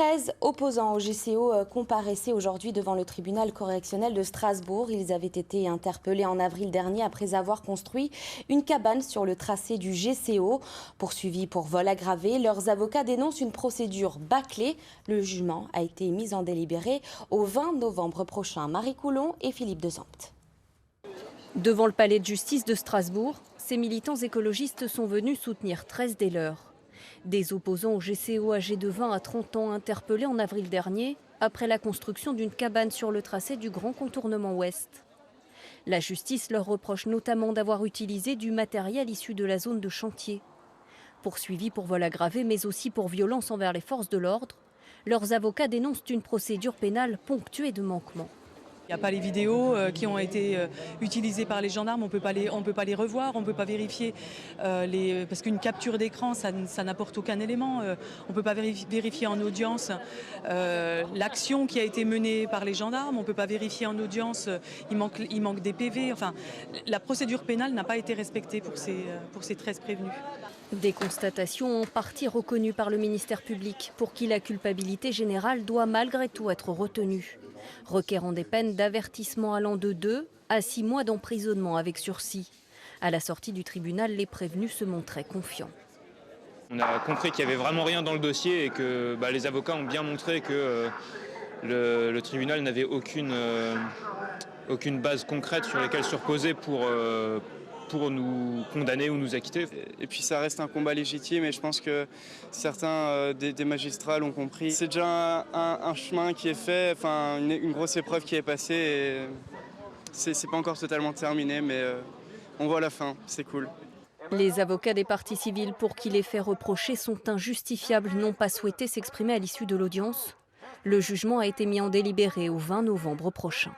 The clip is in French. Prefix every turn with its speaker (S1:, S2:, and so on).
S1: 13 opposants au GCO comparaissaient aujourd'hui devant le tribunal correctionnel de Strasbourg. Ils avaient été interpellés en avril dernier après avoir construit une cabane sur le tracé du GCO. Poursuivis pour vol aggravé, leurs avocats dénoncent une procédure bâclée. Le jugement a été mis en délibéré au 20 novembre prochain. Marie Coulon et Philippe Dezampt.
S2: Devant le palais de justice de Strasbourg, ces militants écologistes sont venus soutenir 13 des leurs. Des opposants au GCO âgés de 20 à 30 ans interpellés en avril dernier après la construction d'une cabane sur le tracé du grand contournement ouest. La justice leur reproche notamment d'avoir utilisé du matériel issu de la zone de chantier. Poursuivis pour vol aggravé mais aussi pour violence envers les forces de l'ordre, leurs avocats dénoncent une procédure pénale ponctuée de manquements.
S3: Il n'y a pas les vidéos qui ont été utilisées par les gendarmes, on ne peut pas les revoir, on ne peut pas vérifier, parce qu'une capture d'écran, ça n'apporte aucun élément. On ne peut pas vérifier en audience l'action qui a été menée par les gendarmes, on ne peut pas vérifier en audience, il manque des PV. Enfin, la procédure pénale n'a pas été respectée pour ces 13 prévenus.
S2: Des constatations en partie reconnues par le ministère public, pour qui la culpabilité générale doit malgré tout être retenue, requérant des peines d'avertissement allant de 2 à 6 mois d'emprisonnement avec sursis. À la sortie du tribunal, les prévenus se montraient confiants.
S4: On a compris qu'il n'y avait vraiment rien dans le dossier et que les avocats ont bien montré que le tribunal n'avait aucune base concrète sur laquelle se reposer pour nous condamner ou nous acquitter.
S5: Et puis ça reste un combat légitime et je pense que certains des magistrats l'ont compris. C'est déjà un chemin qui est fait, enfin une grosse épreuve qui est passée et c'est pas encore totalement terminé mais on voit la fin, c'est cool.
S2: Les avocats des parties civiles pour qui les faits reprochés sont injustifiables n'ont pas souhaité s'exprimer à l'issue de l'audience. Le jugement a été mis en délibéré au 20 novembre prochain.